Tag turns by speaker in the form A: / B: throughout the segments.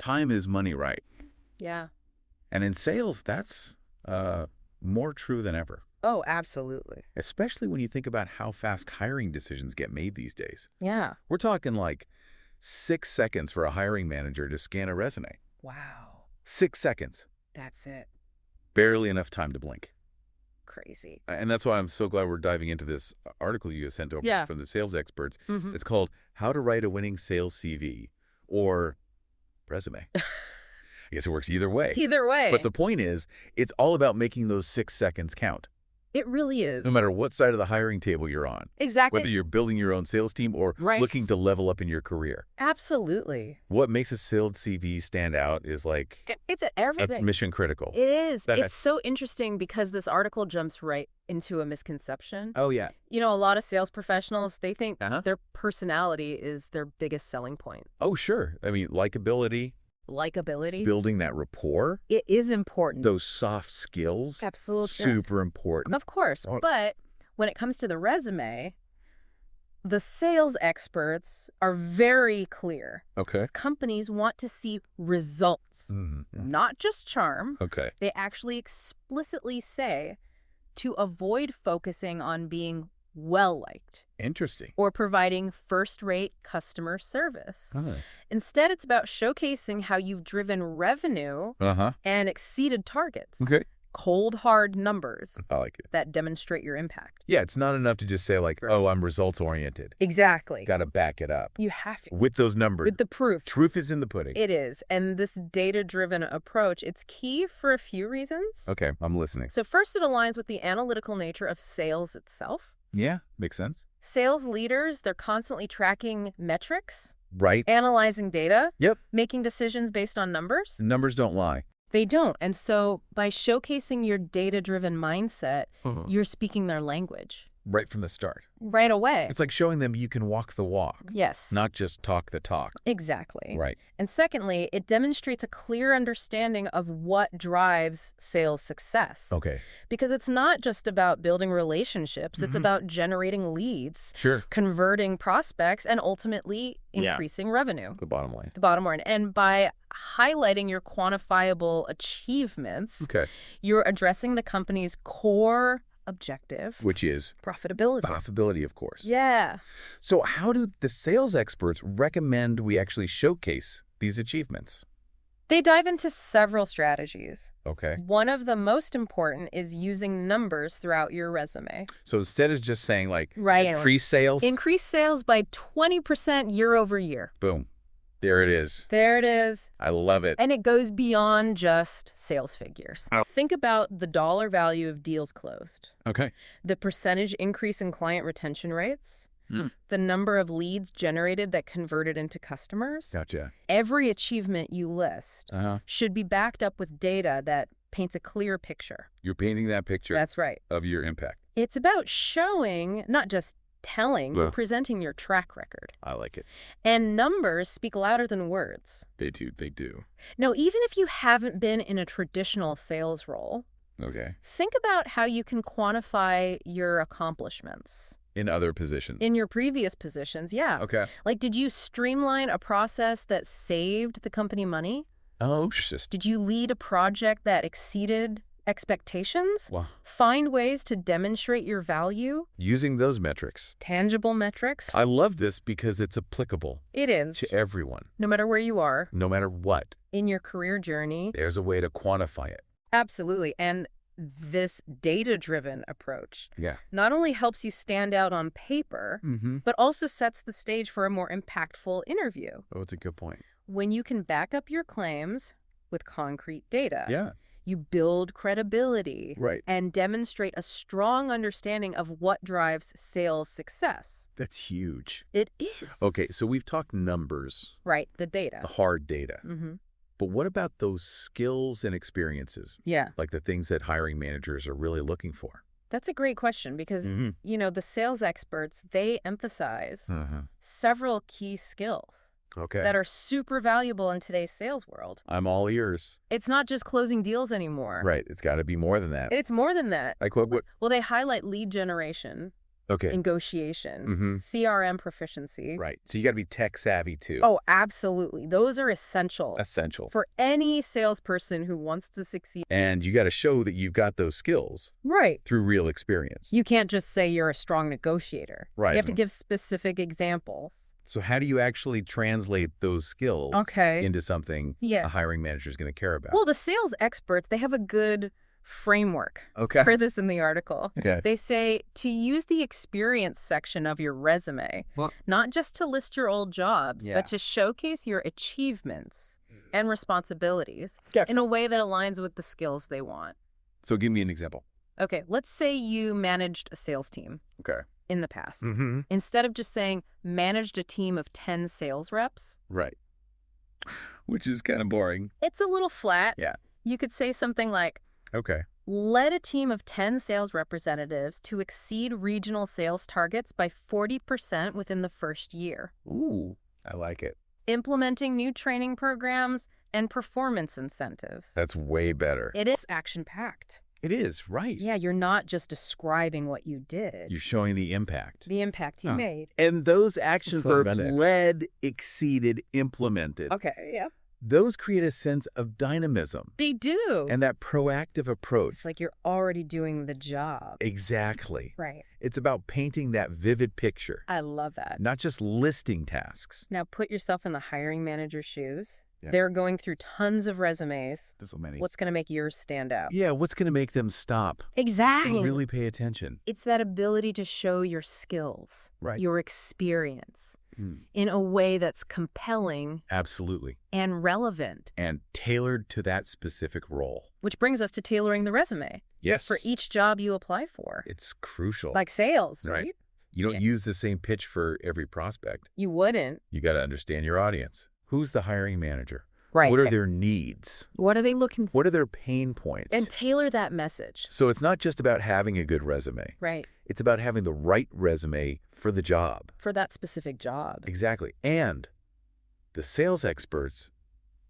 A: Time is money, right?
B: Yeah.
A: And in sales, that's more true than ever.
B: Oh, absolutely.
A: Especially when you think about how fast hiring decisions get made these days.
B: Yeah.
A: We're talking like 6 seconds for a hiring manager to scan a resume.
B: Wow.
A: 6 seconds.
B: That's it.
A: Barely enough time to blink.
B: Crazy.
A: And that's why I'm so glad we're diving into this article you sent over from the sales experts. It's called How to Write a Winning Sales CV or Resume. I guess it works either way.
B: Either way.
A: But the point is, it's all about making those 6 seconds count.
B: It really is.
A: No matter what side of the hiring table you're on.
B: Exactly.
A: Whether you're building your own sales team or looking to level up in your career.
B: Absolutely.
A: What makes a sales CV stand out is like...
B: It's everything.
A: That's mission critical.
B: It is. It's so interesting because this article jumps right into a misconception.
A: Oh, yeah.
B: You know, a lot of sales professionals, they think their personality is their biggest selling point.
A: Oh, sure. I mean, likability. Building that rapport.
B: It is important.
A: Those soft skills.
B: Absolutely.
A: Super important.
B: Of course. But when it comes to the resume, the sales experts are very clear.
A: Okay.
B: Companies want to see results, not just charm.
A: Okay.
B: They actually explicitly say to avoid focusing on being well-liked.
A: Interesting.
B: Or providing first-rate customer service. Instead, it's about showcasing how you've driven revenue and exceeded targets.
A: Okay.
B: Cold, hard numbers.
A: I like it.
B: That demonstrate your impact.
A: Yeah, it's not enough to just say like, oh, I'm results-oriented.
B: Exactly.
A: Got to back it up.
B: You have to.
A: With those numbers.
B: With the proof.
A: Proof is in the pudding.
B: It is. And this data-driven approach, it's key for a few reasons.
A: Okay, I'm listening.
B: So first, it aligns with the analytical nature of sales itself.
A: Yeah, makes sense.
B: Sales leaders, they're constantly tracking metrics.
A: Right.
B: Analyzing data.
A: Yep.
B: Making decisions based on numbers.
A: Numbers don't lie.
B: They don't. And so by showcasing your data-driven mindset, you're speaking their language.
A: Right from the start.
B: Right away.
A: It's like showing them you can walk the walk.
B: Yes.
A: Not just talk the talk.
B: Exactly.
A: Right.
B: And secondly, it demonstrates a clear understanding of what drives sales success.
A: Okay.
B: Because it's not just about building relationships. It's about generating leads, converting prospects, and ultimately increasing revenue.
A: The bottom line.
B: The bottom line. And by highlighting your quantifiable achievements, you're addressing the company's core objective.
A: Which is?
B: Profitability.
A: Profitability, of course.
B: Yeah.
A: So how do the sales experts recommend we actually showcase these achievements?
B: They dive into several strategies.
A: Okay.
B: One of the most important is using numbers throughout your resume.
A: So instead of just saying like, increase sales?
B: Increase sales by 20% year over year.
A: Boom. There it is.
B: There it is.
A: I love it.
B: And it goes beyond just sales figures. Think about the dollar value of deals closed.
A: Okay.
B: The percentage increase in client retention rates. The number of leads generated that converted into customers.
A: Gotcha.
B: Every achievement you list should be backed up with data that paints a clear picture.
A: You're painting that picture.
B: That's right.
A: Of your impact.
B: It's about showing, not just telling, presenting your track record.
A: I like it.
B: And numbers speak louder than words.
A: They do. They do.
B: Now, even if you haven't been in a traditional sales role, think about how you can quantify your accomplishments.
A: In other positions.
B: In your previous positions, yeah.
A: Okay.
B: Like, did you streamline a process that saved the company money?
A: Oh, just.
B: Did you lead a project that exceeded expectations?
A: Wow.
B: Find ways to demonstrate your value.
A: Using those metrics.
B: Tangible metrics.
A: I love this because it's applicable.
B: It is.
A: To everyone.
B: No matter where you are.
A: No matter what.
B: In your career journey.
A: There's a way to quantify it.
B: Absolutely. And this data-driven approach not only helps you stand out on paper, but also sets the stage for a more impactful interview.
A: Oh, it's a good point.
B: When you can back up your claims with concrete data.
A: Yeah.
B: You build credibility and demonstrate a strong understanding of what drives sales success.
A: That's huge.
B: It is.
A: Okay, so we've talked numbers.
B: Right, the data.
A: The hard data. But what about those skills and experiences?
B: Yeah.
A: Like the things that hiring managers are really looking for?
B: That's a great question because, you know, the sales experts, they emphasize several key skills. That are super valuable in today's sales world.
A: I'm all ears.
B: It's not just closing deals anymore.
A: Right. It's got to be more than that.
B: It's more than that.
A: Like what?
B: Well, they highlight lead generation. negotiation, CRM proficiency.
A: Right. So you got to be tech savvy too.
B: Oh, absolutely. Those are essential.
A: Essential.
B: For any salesperson who wants to succeed.
A: And you got to show that you've got those skills.
B: Right.
A: Through real experience.
B: You can't just say you're a strong negotiator.
A: Right.
B: You have to give specific examples.
A: So how do you actually translate those skills into something a hiring manager is going to care about?
B: Well, the sales experts, they have a good framework for this in the article. They say to use the experience section of your resume, not just to list your old jobs, but to showcase your achievements and responsibilities in a way that aligns with the skills they want.
A: So give me an example.
B: Okay, let's say you managed a sales team. In the past. Instead of just saying managed a team of 10 sales reps.
A: Right. Which is kind of boring.
B: It's a little flat.
A: Yeah.
B: You could say something like, led a team of 10 sales representatives to exceed regional sales targets by 40% within the first year.
A: Ooh, I like it.
B: Implementing new training programs and performance incentives.
A: That's way better.
B: It is action-packed.
A: It is, right.
B: Yeah, you're not just describing what you did.
A: You're showing the impact.
B: The impact you made.
A: And those action verbs, led, exceeded, implemented. Those create a sense of dynamism.
B: They do.
A: And that proactive approach.
B: It's like you're already doing the job.
A: Exactly.
B: Right.
A: It's about painting that vivid picture.
B: I love that.
A: Not just listing tasks.
B: Now put yourself in the hiring manager's shoes. They're going through tons of resumes.
A: There's so many.
B: What's going to make yours stand out?
A: Yeah, what's going to make them stop?
B: Exactly.
A: And really pay attention.
B: It's that ability to show your skills, your experience, in a way that's compelling.
A: Absolutely.
B: And relevant.
A: And tailored to that specific role.
B: Which brings us to tailoring the resume.
A: Yes.
B: For each job you apply for.
A: It's crucial.
B: Like sales, right?
A: You don't use the same pitch for every prospect.
B: You wouldn't.
A: You got to understand your audience. Who's the hiring manager?
B: Right.
A: What are their needs?
B: What are they looking for?
A: What are their pain points?
B: And tailor that message.
A: So it's not just about having a good resume.
B: Right.
A: It's about having the right resume for the job.
B: For that specific job.
A: Exactly. And the sales experts,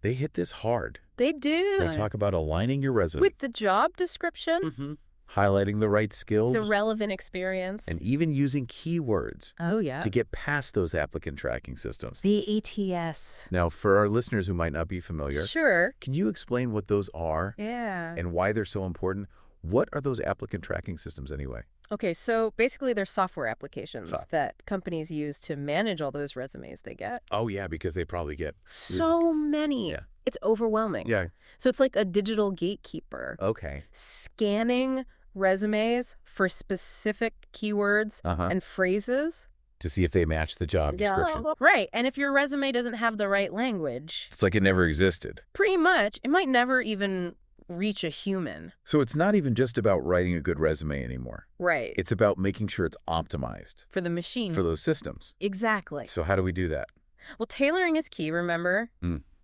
A: they hit this hard.
B: They do.
A: They talk about aligning your resume.
B: With the job description.
A: Highlighting the right skills.
B: The relevant experience.
A: And even using keywords.
B: To
A: get past those applicant tracking systems.
B: The ATS.
A: Now, for our listeners who might not be familiar.
B: Sure.
A: Can you explain what those are?
B: Yeah.
A: And why they're so important? What are those applicant tracking systems anyway?
B: Okay, so basically they're software applications that companies use to manage all those resumes they get.
A: Oh, yeah, because they probably get
B: so many.
A: Yeah.
B: It's overwhelming.
A: Yeah.
B: So it's like a digital gatekeeper.
A: Okay.
B: Scanning resumes for specific keywords and phrases.
A: To see if they match the job description.
B: Right. And if your resume doesn't have the right language.
A: It's like it never existed.
B: Pretty much. It might never even reach a human.
A: So it's not even just about writing a good resume anymore.
B: Right.
A: It's about making sure it's optimized.
B: For the machine.
A: For those systems.
B: Exactly.
A: So how do we do that?
B: Well, tailoring is key, remember?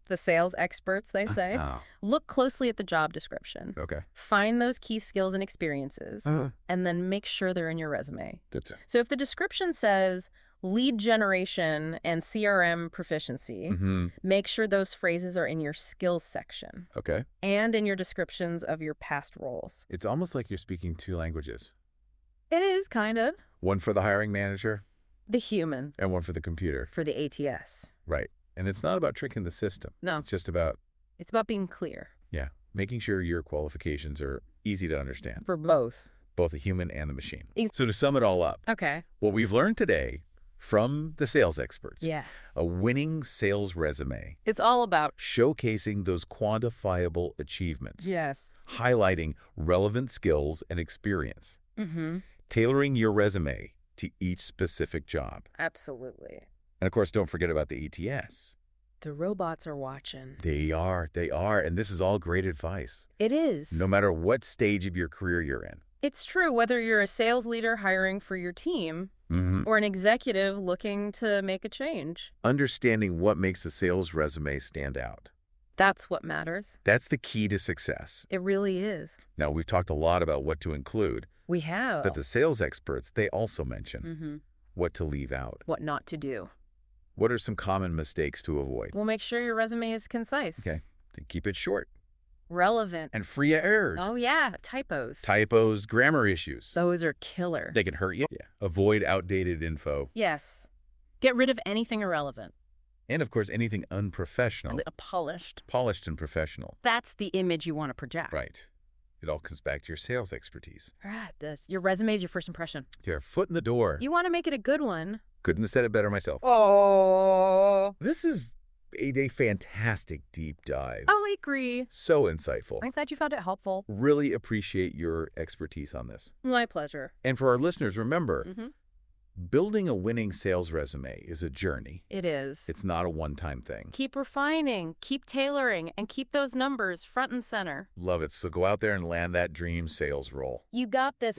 B: The sales experts, they say. Look closely at the job description.
A: Okay.
B: Find those key skills and experiences, and then make sure they're in your resume.
A: That's it.
B: So if the description says lead generation and CRM proficiency, make sure those phrases are in your skills section.
A: Okay.
B: And in your descriptions of your past roles.
A: It's almost like you're speaking two languages.
B: It is, kind of.
A: One for the hiring manager.
B: The human.
A: And one for the computer.
B: For the ATS.
A: Right. And it's not about tricking the system.
B: No.
A: It's just about...
B: It's about being clear.
A: Yeah. Making sure your qualifications are easy to understand.
B: For both.
A: Both the human and the machine. So to sum it all up.
B: Okay.
A: What we've learned today from the sales experts.
B: Yes.
A: A winning sales resume.
B: It's all about...
A: showcasing those quantifiable achievements.
B: Yes.
A: Highlighting relevant skills and experience. Tailoring your resume to each specific job.
B: Absolutely.
A: And of course, don't forget about the ATS.
B: The robots are watching.
A: They are. And this is all great advice.
B: It is.
A: No matter what stage of your career you're in.
B: It's true, whether you're a sales leader hiring for your team or an executive looking to make a change.
A: Understanding what makes a sales resume stand out.
B: That's what matters.
A: That's the key to success.
B: It really is.
A: Now, we've talked a lot about what to include.
B: We have.
A: But the sales experts, they also mention what to leave out.
B: What not to do.
A: What are some common mistakes to avoid?
B: Well, make sure your resume is concise.
A: Okay. Keep it short.
B: Relevant.
A: And free of errors.
B: Oh, yeah. Typos.
A: Typos, grammar issues.
B: Those are killer.
A: They can hurt you. Yeah. Avoid outdated info.
B: Yes. Get rid of anything irrelevant.
A: And, of course, anything unprofessional.
B: Polished.
A: Polished and professional.
B: That's the image you want to project.
A: Right. It all comes back to your sales expertise.
B: Right. Your resume is your first impression.
A: Your foot in the door.
B: You want to make it a good one.
A: Couldn't have said it better myself.
B: Oh.
A: This is a fantastic deep dive.
B: Oh, I agree.
A: So insightful.
B: I'm glad you found it helpful.
A: Really appreciate your expertise on this.
B: My pleasure.
A: And for our listeners, remember, building a winning sales resume is a journey.
B: It is.
A: It's not a one-time thing.
B: Keep refining, keep tailoring, and keep those numbers front and center.
A: Love it. So go out there and land that dream sales role.
B: You got this.